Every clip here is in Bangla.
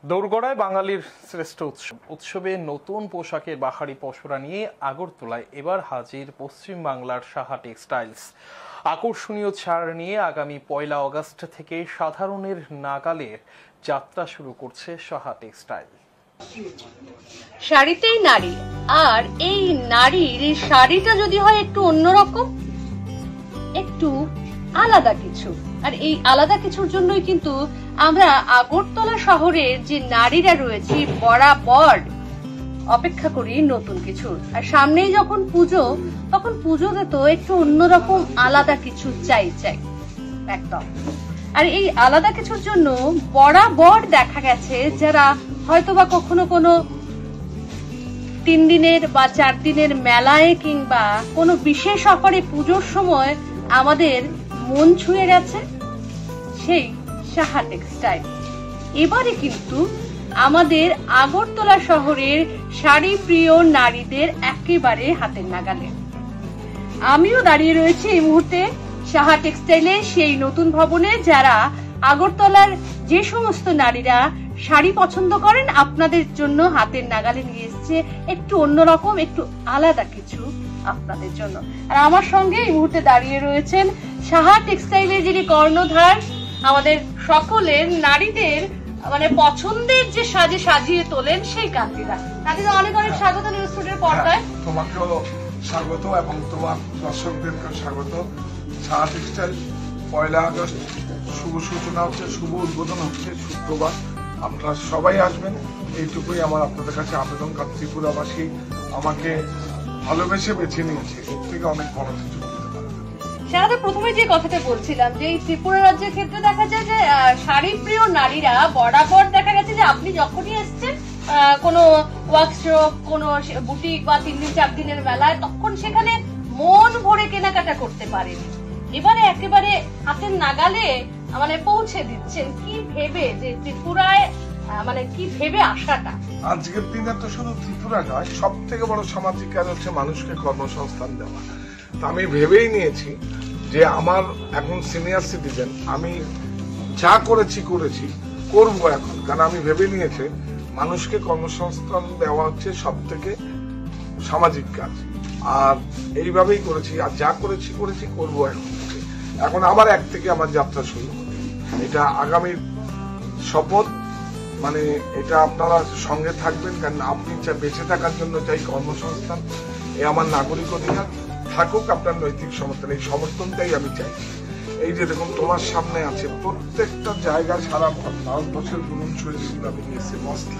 দোরগোড়ায় বাঙালির শ্রেষ্ঠ উৎসবে নতুন পোশাকের বাহারি পসরা নিয়ে আগরতলায় এবার হাজির পশ্চিম বাংলার সাহা টেক্সটাইলস। আকর্ষণীয় ছাড় নিয়ে আগামী 1 আগস্ট থেকে সাধারণের নাগালে যাত্রা শুরু করছে সাহা টেক্সটাইল। শাড়িতেই নারী, আর এই নারীর শাড়িটা যদি হয় একটু অন্যরকম, একটু আলাদা কিছু, আর এই আলাদা কিছুর জন্যই কিন্তু আমরা আগরতলা শহরের যে নারীরা রয়েছি বরাবর অপেক্ষা করি নতুন কিছু। আর সামনেই যখন পুজো, তখন পুজোতে তো একটু অন্যরকম আলাদা কিছু চাই একদম। আর এই আলাদা কিছুর জন্য বরাবর দেখা গেছে যারা হয়তোবা কখনো কোনো 3 দিনের বা 4 দিনের মেলায় কিংবা কোনো বিশেষ অফারে পুজোর সময় আমাদের মন ছুঁয়ে গেছে, সেই সাহা টেক্সটাইল এবারে কিন্তু আমাদের আগরতলা শহরের শাড়ি প্রিয় নারীদের একেবারে হাতের নাগালে। আমিও দাঁড়িয়ে রয়েছি এই মুহূর্তে সাহা টেক্সটাইলের সেই নতুন ভবনে। যারা আগরতলার যে সমস্ত নারীরা শাড়ি পছন্দ করেন, আপনাদের জন্য হাতের নাগালে নিয়ে এসেছে একটু অন্যরকম, একটু আলাদা কিছু আপনাদের জন্য। আর আমার সঙ্গে এই মুহূর্তে দাঁড়িয়ে রয়েছেন সাহা টেক্সটাইলের যিনি কর্ণধার, আমাদের সকলের নারীদের মানে পছন্দের যে সাজে সাজিয়ে তোলেন সেই কান্তিদা। কান্তিদা, অনেক অনেক স্বাগত নিউজ স্টুডিওর পর্দায়। তোমাকেও স্বাগত এবং তোমার দর্শকদেরকে স্বাগত। সাহা টেক্সটাইল 1 আগস্ট শুভ সূচনা হচ্ছে, শুভ উদ্বোধন হচ্ছে শুক্রবার। আপনারা সবাই আসবেন, এইটুকুই আমার আপনাদের কাছে আবেদন। কারণ ত্রিপুরাবাসী আমাকে ভালোবেসে বেছে নিয়েছে, এর থেকে অনেক বড় কিছু করতে পারে। সেটা প্রথমে যে কথাটা বলছিলাম যে এই ত্রিপুরা রাজ্যের ক্ষেত্রে দেখা যায় যে শাড়ি প্রিয় নারীরা বরাবর দেখা গেছে যে আপনি যখনই এসছেন কোনো ওয়ার্কশপ, কোনো বুটিক বা 3 দিন 4 দিনের মেলায়, তখন সেখানে মন ভরে কেনাকাটা করতে পারেন। এবারে একেবারে হাতের নাগালে মানে পৌঁছে দিচ্ছেন। কি ভেবে যে ত্রিপুরায় মানে কি ভেবে আসাটা? আজকের দিনে তো শুধু ত্রিপুরা নয়, সব থেকে বড় সামাজিক কাজ হচ্ছে মানুষকে কর্মসংস্থান দেওয়া। তা আমি ভেবেই নিয়েছি যে আমার এখন সিনিয়র সিটিজেন, আমি যা করেছি করবো এখন। কারণ আমি ভেবে নিয়েছি মানুষকে কর্মসংস্থান দেওয়া হচ্ছে সব থেকে সামাজিক কাজ, আর এইভাবেই করেছি। আর যা করেছি করবো এখন আমার এক থেকে আমার যাত্রা শুরু। এটা আগামীর শপথ, মানে এটা আপনারা সঙ্গে থাকবেন। কারণ আপনি বেঁচে থাকার জন্য চাই কর্মসংস্থান, এ আমার নাগরিক অধিকার। থাকুক আপনার নৈতিক সমর্থন, এই সমর্থনটাই আমি চাই। এই যে দেখুন তোমার সামনে আছে প্রত্যেকটা জায়গা, সারা ভারতবর্ষের বুনন শৈলীগুলো আমি নিয়েছি।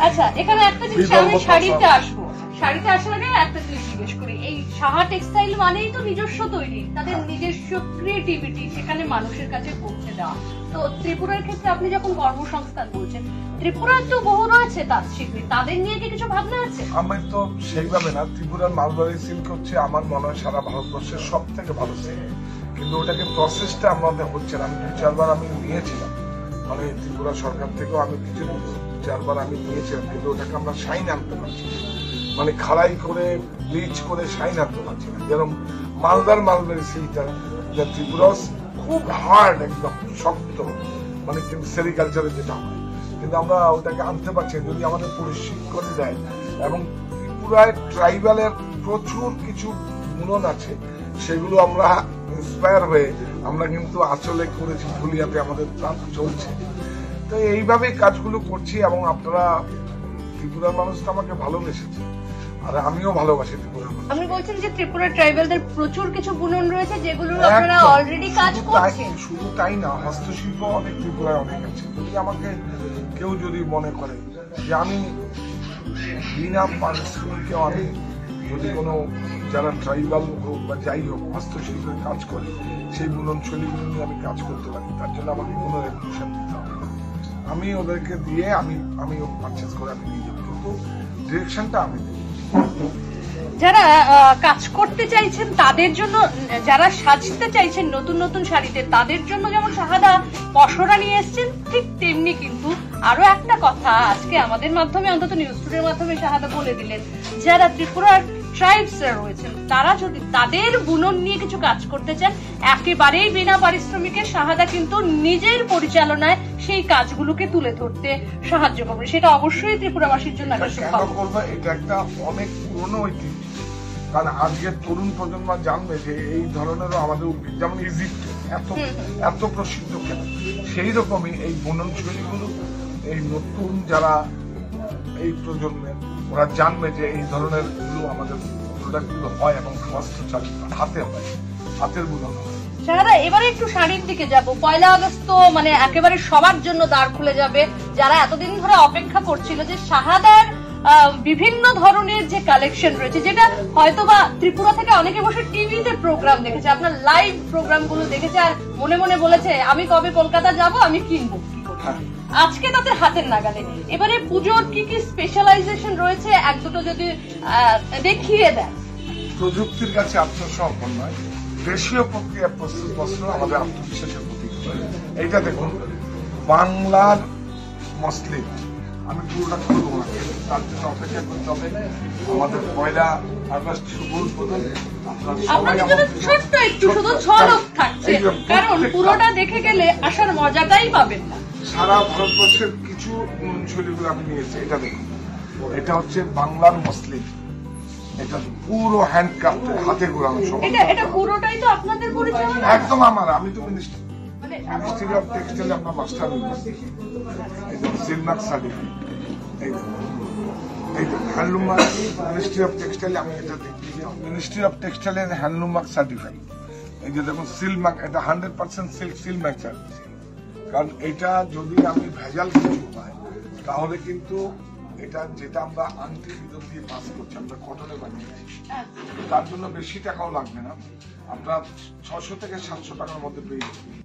আচ্ছা, এখানে একটা জিনিস আমি শাড়িতে আসবো, শাড়িতে আসার আগে একটা জিনিস জিজ্ঞেস করি। এই সাহা টেক্সটাইল মানেই তো নিজস্ব তৈরি, তাদের নিজস্ব ক্রিয়েটিভিটি সেখানে মানুষের কাছে পৌঁছে দেওয়া। তো ত্রিপুরার ক্ষেত্রে আপনি যখন কর্মসংস্থান বলছেন, ত্রিপুরার তো বহু রয়েছে তাঁত শিল্পী, তাদের নিয়ে কি কিছু ভাবনা আছে? আমি তো সেইভাবে না, ত্রিপুরার মালবাড়ি সিল্ক হচ্ছে আমার মনে হয় সারা ভারতবর্ষের সব থেকে ভালো সিল্ক, কিন্তু ওটাকে প্রসেসটা আমাদের হচ্ছে না। আমি 2-4 বার আমি নিয়েছিলাম, মানে ত্রিপুরা সরকার থেকেও আমি কিছু 2-4 বার আমি নিয়েছিলাম, কিন্তু ওটাকে আমরা শাইন আনতে পারছি না, মানে খাড়াই করে ব্লিচ করে শাইন আনতে পারছি না। যেরকম মালদার মালবাড়ি সিল্কটা, যা ত্রিপুরা খুব হার্ড, একদম শক্ত, মানে কিন্তু সেরিকালচারে যেটা হয়, কিন্তু আমরা ওটাকে আনতে পারছি যদি আমাদের প্রশিক্ষণ দেয়। এবং ত্রিপুরায় ট্রাইবালের প্রচুর কিছু বুনন আছে, সেগুলো আমরা ইন্সপায়ার হয়ে আমরা কিন্তু আঁচলে করেছি, ফুলিয়াতে আমাদের তাঁত চলছে। তো এইভাবেই কাজগুলো করছি এবং আপনারা ত্রিপুরার মানুষ তো আমাকে ভালোবেসেছে, আর আমিও ভালোবাসি ত্রিপুরার মানুষ। আপনি বলছেন যে ত্রিপুরা ট্রাইবালদের প্রচুর কিছু বুনন রয়েছে যেগুলো আপনারা অলরেডি কাজ করছেন। শুধু তাই না, হস্তশিল্প অনেক ত্রিপুরায় অনেক আছে। যদি আমাকে কেউ যদি মনে করে যে আমি বিনা পারিশ্রমিকেও আমি যদি কোনো যারা ট্রাইবাল হোক বা যাই হোক হস্তশিল্পের কাজ করে, সেই বুনন শৈলীগুলো নিয়ে আমি কাজ করতে পারি, তার জন্য আমাকে কোনো রেগুলেশন দিতে হবে না। আমি ওদেরকে দিয়ে আমি পারচেস করে আমি নিয়ে যাবো, কিন্তু ডিরেকশনটা আমি দিই। যারা কাজ করতে চাইছেন তাদের জন্য, যারা সাজতে চাইছেন নতুন নতুন শাড়িতে, তাদের জন্য যেমন সাহাদা পসরা নিয়ে এসেছেন, ঠিক তেমনি কিন্তু আরো একটা কথা আজকে আমাদের মাধ্যমে, অন্তত নিউজ স্টুডিওর মাধ্যমে সাহাদা বলে দিলেন, যারা ত্রিপুরার ট্রাইবসরা রয়েছেন, তারা যদি তাদের বুনন নিয়ে কিছু কাজ করতে চান, একেবারেই বিনা পারিশ্রমিকে শাহাদা কিন্তু নিজের পরিচালনায় সেই কাজগুলোকে তুলে ধরতে সাহায্য করবে। সেটা অবশ্যই ত্রিপুরাবাসীর জন্য একটা কেন সুখবর। করবো? এটা একটা অনেক পুরনো ঐতিহ্য, কারণ আজকের তরুণ প্রজন্ম জানবে যে এই ধরনেরও আমাদের উদ্ভিদ, যেমন ইজিপ্ট এত প্রসিদ্ধ কেন, সেই রকমই এই বুনন শৈলীগুলো এই নতুন যারা এই প্রজন্মের, ওরা জানবে যে এই ধরনের গুলো আমাদের প্রোডাক্টগুলো হয় এবং হস্তচালিত, হাতে হয়, হাতের বুনন হয়। শাহাদা, এবারে একটু শাড়ির দিকে যাব। 1 আগস্ট তো মানে একেবারে সবার জন্য দ্বার খুলে যাবে, যারা এতদিন ধরে অপেক্ষা করছিল যে শাহাদার বিভিন্ন ধরনের যে কালেকশন রয়েছে, যেটা হয়তোবা ত্রিপুরা থেকে অনেকে বসে টিভিতে প্রোগ্রাম দেখেছে, আপনার লাইভ প্রোগ্রাম গুলো দেখেছে, আর মনে মনে বলেছে আমি কবে কলকাতা যাব, আমি কিনবো। আজকে তাদের হাতের নাগালে। এবারে পুজোর কি কি স্পেশালাইজেশন রয়েছে এক দুটো যদি দেখিয়ে দেন। প্রযুক্তির কাছে আত্মসমর্পণ নয়, দেশীয় প্রক্রিয়া প্রস্তুত বস্ত্র আমাদের আত্মবিশ্বাসের প্রতীক। এইটা দেখুন, বাংলার মসলিন, আমি পুরোটা করবো না, তার জন্য অপেক্ষা করতে হবে আমাদের 1 আগস্ট শুভ উদ্বোধনে। আপনাদের জন্য ছোট্ট একটু শুধু ঝলক থাকছে, কারণ পুরোটা দেখে গেলে আসার মজাটাই পাবেন না। সারা ভারতবর্ষের কিছু শৈলীগুলো আমি নিয়েছি। এটা দেখুন, এটা হচ্ছে বাংলার মসলিন, এটা পুরো হ্যান্ডক্রাফটেড, হাতে গোড়ানো সব। এটা পুরোটাই তো আপনাদের পরিচালনা? একদম আমার, আমি তো মিনিস্ট্রি অফ টেক্সটাইল আমরা মাস্টার ইউনিভার্সিটি, এই যে সিলমার্ক সার্টিফিকেট, এই handloom mark, ministry of textile, আমি এটা দেখি মিনিস্ট্রি অফ টেক্সটাইলের হ্যান্ডলুম মার্ক সার্টিফাইড। এই যে দেখুন সিল মার্ক, এটা 100% সিল্ক সিল মার্ক সার্টিফাইড। কারণ এটা যদি আমি ভেজাল কিছু পাই তাহলে কিন্তু এটা যেটা আমরা আংটি ভিতর দিয়ে পাস করছি, আমরা কটনে বানিয়েছি, তার জন্য বেশি টাকাও লাগবে না, আপনার 600 থেকে 700 টাকার মধ্যে পেয়ে যাবেন।